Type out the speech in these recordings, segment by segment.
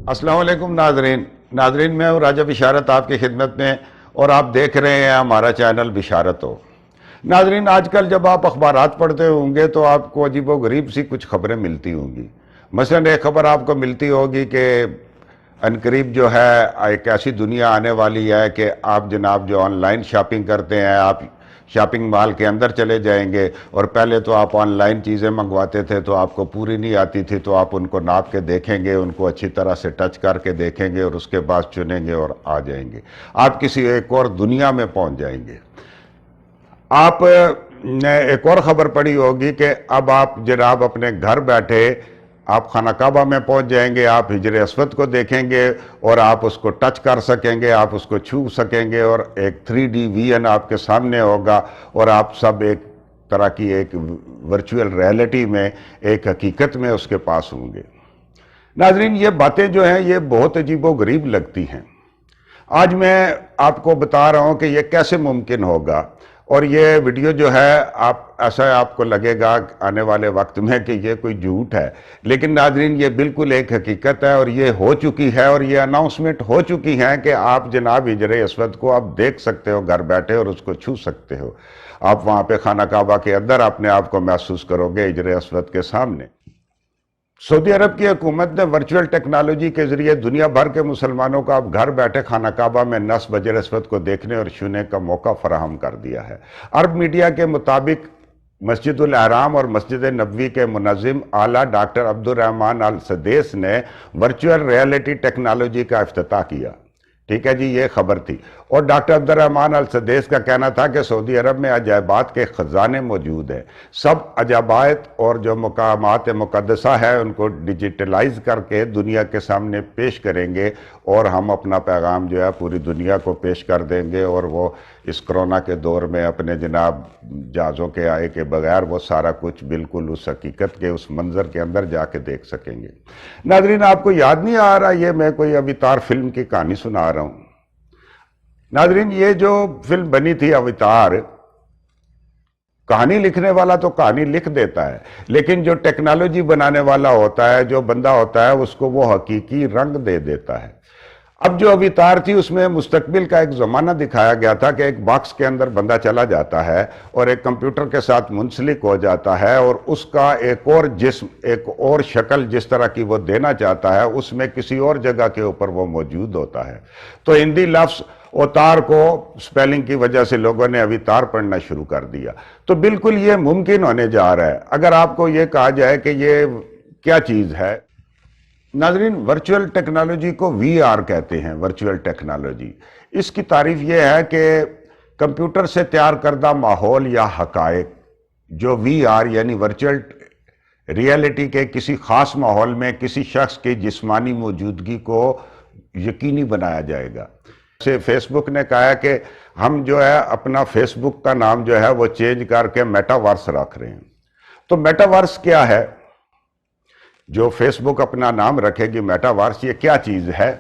अस्सलाम वालेकुम नाजरीन मैं हूँ राजा बिशारत आपकी खिदमत में और आप देख रहे हैं हमारा चैनल बिशारत हो। नाजरीन, आजकल जब आप अखबारात पढ़ते होंगे तो आपको अजीबो गरीब सी कुछ खबरें मिलती होंगी। मसलन एक खबर आपको मिलती होगी कि अनकरीब जो है एक ऐसी दुनिया आने वाली है कि आप जनाब जो ऑनलाइन शॉपिंग करते हैं, आप शॉपिंग मॉल के अंदर चले जाएंगे और पहले तो आप ऑनलाइन चीज़ें मंगवाते थे तो आपको पूरी नहीं आती थी, तो आप उनको नाप के देखेंगे, उनको अच्छी तरह से टच करके देखेंगे और उसके बाद चुनेंगे और आ जाएंगे। आप किसी एक और दुनिया में पहुंच जाएंगे। आप ने एक और ख़बर पढ़ी होगी कि अब आप जनाब अपने घर बैठे आप खाना काबा में पहुंच जाएंगे, आप हिजर अस्वद को देखेंगे और आप उसको टच कर सकेंगे, आप उसको छू सकेंगे और एक 3D विजन आपके सामने होगा और आप सब एक तरह की एक वर्चुअल रियलिटी में, एक हकीकत में उसके पास होंगे। नाजरीन, ये बातें जो हैं ये बहुत अजीबो गरीब लगती हैं। आज मैं आपको बता रहा हूँ कि ये कैसे मुमकिन होगा, और ये वीडियो जो है आप ऐसा आपको लगेगा आने वाले वक्त में कि ये कोई झूठ है, लेकिन नाजरीन ये बिल्कुल एक हकीकत है और ये हो चुकी है और ये अनाउंसमेंट हो चुकी है कि आप जनाब हिजर अस्वद को आप देख सकते हो घर बैठे और उसको छू सकते हो। आप वहाँ पे खाना काबा के अंदर अपने आप को महसूस करोगे हिजर अस्वद के सामने। सऊदी अरब की हुकूमत ने वर्चुअल टेक्नोलॉजी के जरिए दुनिया भर के मुसलमानों को अब घर बैठे खाना काबा में नस्ब हिजर अस्वद को देखने और छूने का मौका फराहम कर दिया है। अरब मीडिया के मुताबिक मस्जिदुल हराम और मस्जिद नबवी के मुनज़्ज़िम आला डॉक्टर अब्दुर्रहमान अल सदेस ने वर्चुअल रियलिटी टेक्नोलॉजी का इफ्तिताह किया। ठीक है जी, ये खबर थी। और डॉक्टर अब्दुर्रहमान अल सदेस का कहना था कि सऊदी अरब में अजायबात के ख़जाने मौजूद हैं। सब अजाबात और जो मकामात मुक़द्दसा है उनको डिजिटलाइज करके दुनिया के सामने पेश करेंगे और हम अपना पैगाम जो है पूरी दुनिया को पेश कर देंगे और वो इस कोरोना के दौर में अपने जनाब जहाज़ों के आए के बगैर वो सारा कुछ बिल्कुल उस हकीकत के उस मंज़र के अंदर जाके देख सकेंगे। नाज़रीन, आपको याद नहीं आ रहा ये मैं कोई अवतार फिल्म की कहानी सुना रहा हूँ। नाज़रीन, ये जो फिल्म बनी थी अवतार, कहानी लिखने वाला तो कहानी लिख देता है, लेकिन जो टेक्नोलॉजी बनाने वाला होता है, जो बंदा होता है, उसको वो हकीकी रंग दे देता है। अब जो अवतार थी उसमें मुस्तकबिल का एक ज़माना दिखाया गया था कि एक बॉक्स के अंदर बंदा चला जाता है और एक कंप्यूटर के साथ मुंसलिक हो जाता है और उसका एक और जिस्म, एक और शक्ल जिस तरह की वो देना चाहता है उसमें किसी और जगह के ऊपर वो मौजूद होता है। तो हिंदी लफ्ज़ अवतार को स्पेलिंग की वजह से लोगों ने अवतार पढ़ना शुरू कर दिया। तो बिल्कुल ये मुमकिन होने जा रहा है। अगर आपको ये कहा जाए कि ये क्या चीज़ है, नाज़रीन, वर्चुअल टेक्नोलॉजी को VR कहते हैं। वर्चुअल टेक्नोलॉजी, इसकी तारीफ यह है कि कंप्यूटर से तैयार करदा माहौल या हकायक जो VR यानी वर्चुअल रियलिटी के किसी ख़ास माहौल में किसी शख्स की जिस्मानी मौजूदगी को यकीनी बनाया जाएगा। से फेसबुक ने कहा है कि हम जो है अपना फेसबुक का नाम जो है वो चेंज करके मेटावर्स रख रहे हैं। तो मेटावर्स क्या है? जो फेसबुक अपना नाम रखेगी मेटावर्स, ये क्या चीज है?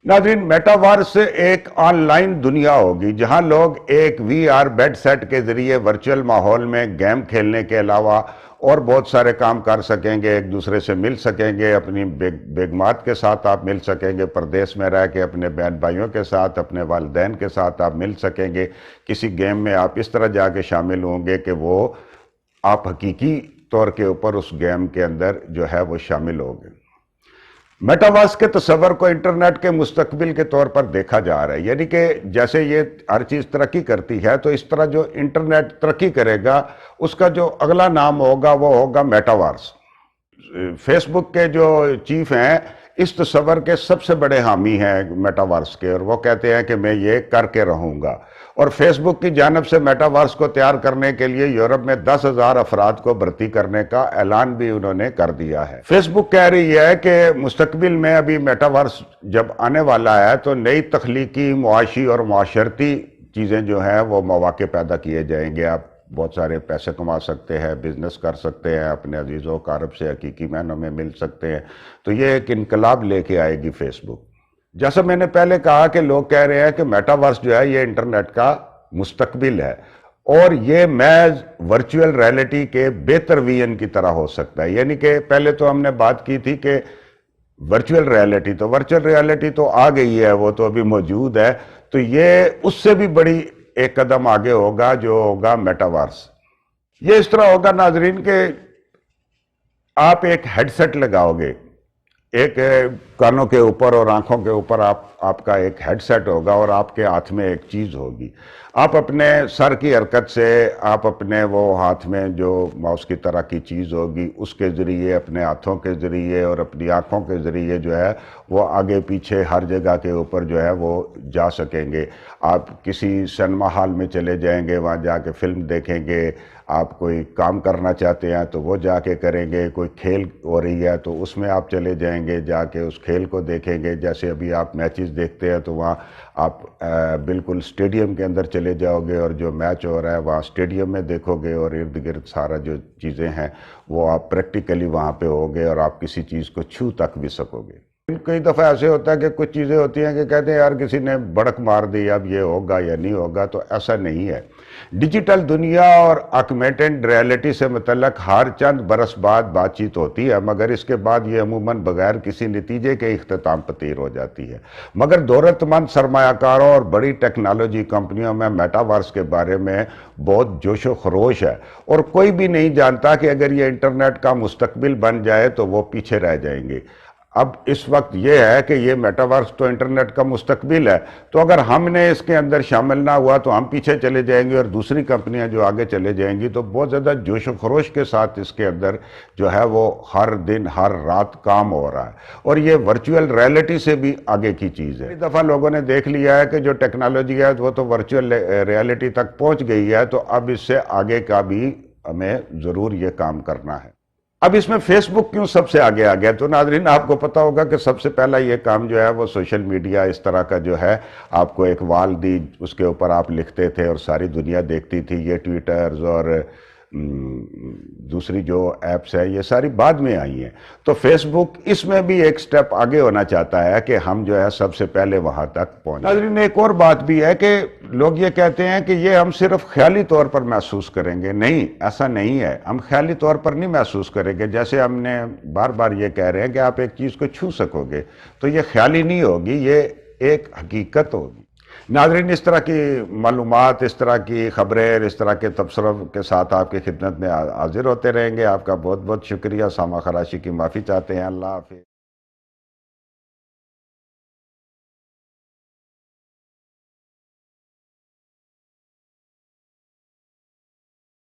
नाज़रीन, मेटावर्स एक ऑनलाइन दुनिया होगी जहां लोग एक VR बेड सेट के जरिए वर्चुअल माहौल में गेम खेलने के अलावा और बहुत सारे काम कर सकेंगे, एक दूसरे से मिल सकेंगे, अपनी बेगमात के साथ आप मिल सकेंगे, परदेश में रह के अपने बहन भाइयों के साथ, अपने वालिदैन के साथ आप मिल सकेंगे। किसी गेम में आप इस तरह जाके शामिल होंगे कि वो आप हकीकी तौर के ऊपर उस गेम के अंदर जो है वो शामिल होंगे। मेटावर्स के तस्वर को इंटरनेट के मुस्तकबिल के तौर पर देखा जा रहा है, यानी कि जैसे ये हर चीज़ तरक्की करती है तो इस तरह जो इंटरनेट तरक्की करेगा उसका जो अगला नाम होगा वो होगा मेटावर्स। फेसबुक के जो चीफ हैं इस तस्वर के सबसे बड़े हामी हैं मेटावर्स के, और वो कहते हैं कि मैं ये करके रहूँगा। और फेसबुक की जानब से मेटावर्स को तैयार करने के लिए यूरोप में 10,000 अफराद को भर्ती करने का ऐलान भी उन्होंने कर दिया है। फेसबुक कह रही है कि मुस्तकबिल में अभी मेटावर्स जब आने वाला है तो नई तख्लीकी, मुआशी और माशरती चीज़ें जो हैं वो मौके पैदा किए जाएंगे। आप बहुत सारे पैसे कमा सकते हैं, बिजनेस कर सकते हैं, अपने अजीज़ों कारब से हकीकी मायनों में मिल सकते हैं। तो ये एक इनकलाब लेके आएगी फेसबुक। जैसा मैंने पहले कहा कि लोग कह रहे हैं कि मेटावर्स जो है ये इंटरनेट का मुस्तकबिल है और ये महज वर्चुअल रियलिटी के बेहतर विजन की तरह हो सकता है। यानी कि पहले तो हमने बात की थी कि ورچوئل ریالٹی تو آ گئی ہے، وہ تو ابھی موجود ہے، تو یہ اس سے بھی بڑی ایک قدم آگے ہوگا جو ہوگا میٹاورس۔ یہ اس طرح ہوگا ناظرین کہ آپ ایک ہیڈ سیٹ لگاؤ گے، ایک کانوں کے اوپر اور آنکھوں کے اوپر آپ کا ایک ہیڈ سیٹ ہوگا اور آپ کے ہاتھ میں ایک چیز ہوگی۔ آپ اپنے سر کی حرکت سے، آپ اپنے وہ ہاتھ میں جو ماؤس کی طرح کی چیز ہوگی اس کے ذریعے، اپنے ہاتھوں کے ذریعے اور اپنی آنکھوں کے ذریعے جو ہے وہ آگے پیچھے ہر جگہ کے اوپر جو ہے وہ جا سکیں گے۔ آپ کسی سنیما ہال میں چلے جائیں گے، وہاں جا کے فلم دیکھیں گے، آپ کوئی کام کرنا چاہتے ہیں تو وہ جا کے کریں گے، کوئی کھیل ہو رہی ہے تو اس میں آپ چلے جائیں گے، جا کے اس کھیل کو دیکھیں گے۔ جیسے ابھی آپ میچز دیکھتے ہیں تو وہاں آپ بالکل اسٹیڈیم کے اندر چلے جاؤ گے اور جو میچ ہو رہا ہے وہاں اسٹیڈیم میں دیکھو گے، اور ارد گرد سارا جو چیزیں ہیں وہ آپ پریکٹیکلی وہاں پہ ہوگے اور آپ کسی چیز کو چھو تک بھی سکو گے۔ کئی دفعہ ایسے ہوتا ہے کہ کچھ چیزیں ہوتی ہیں کہ کہتے ہیں یار کسی نے بڑک مار دی، اب یہ ہوگا یا نہیں ہوگا، تو ایسا نہیں ہے۔ ڈیجیٹل دنیا اور آگمنٹڈ ریالٹی سے متعلق ہر چند برس بعد بات چیت ہوتی ہے، مگر اس کے بعد یہ عموماً بغیر کسی نتیجے کے اختتام پذیر ہو جاتی ہے۔ مگر دولت مند سرمایہ کاروں اور بڑی ٹیکنالوجی کمپنیوں میں میٹاورس کے بارے میں بہت جوش و خروش ہے، اور کوئی بھی نہیں جانتا کہ اگر یہ انٹرنیٹ کا مستقبل بن جائے تو وہ پیچھے رہ جائیں گے۔ اب اس وقت یہ ہے کہ یہ میٹاورس تو انٹرنیٹ کا مستقبل ہے، تو اگر ہم نے اس کے اندر شامل نہ ہوا تو ہم پیچھے چلے جائیں گے، اور دوسری کمپنیاں جو آگے چلے جائیں گی، تو بہت زیادہ جوش و خروش کے ساتھ اس کے اندر جو ہے وہ ہر دن ہر رات کام ہو رہا ہے، اور یہ ورچوئل ریالٹی سے بھی آگے کی چیز ہے۔ ایک دفعہ لوگوں نے دیکھ لیا ہے کہ جو ٹیکنالوجی ہے وہ تو ورچوئل ریالٹی تک پہنچ گئی ہے، تو اب اس سے آگے کا بھی ہمیں ضرور یہ کام کرنا ہے۔ اب اس میں فیس بک کیوں سب سے آگے آ گیا؟ تو ناظرین آپ کو پتا ہوگا کہ سب سے پہلا یہ کام جو ہے وہ سوشل میڈیا اس طرح کا جو ہے، آپ کو ایک وال دی، اس کے اوپر آپ لکھتے تھے اور ساری دنیا دیکھتی تھی۔ یہ ٹویٹرز اور دوسری جو ایپس ہے یہ ساری بعد میں آئی ہیں، تو فیس بک اس میں بھی ایک سٹیپ آگے ہونا چاہتا ہے کہ ہم جو ہے سب سے پہلے وہاں تک پہنچیں۔ ناظرین ایک اور بات بھی ہے کہ لوگ یہ کہتے ہیں کہ یہ ہم صرف خیالی طور پر محسوس کریں گے۔ نہیں، ایسا نہیں ہے، ہم خیالی طور پر نہیں محسوس کریں گے۔ جیسے ہم نے بار بار یہ کہہ رہے ہیں کہ آپ ایک چیز کو چھو سکو گے، تو یہ خیالی نہیں ہوگی، یہ ایک حقیقت ہوگی۔ ناظرین اس طرح کی معلومات، اس طرح کی خبریں، اس طرح کے تبصروں کے ساتھ آپ کی خدمت میں حاضر ہوتے رہیں گے۔ آپ کا بہت بہت شکریہ، سامع خراشی کی معافی چاہتے ہیں۔ اللہ حافظ۔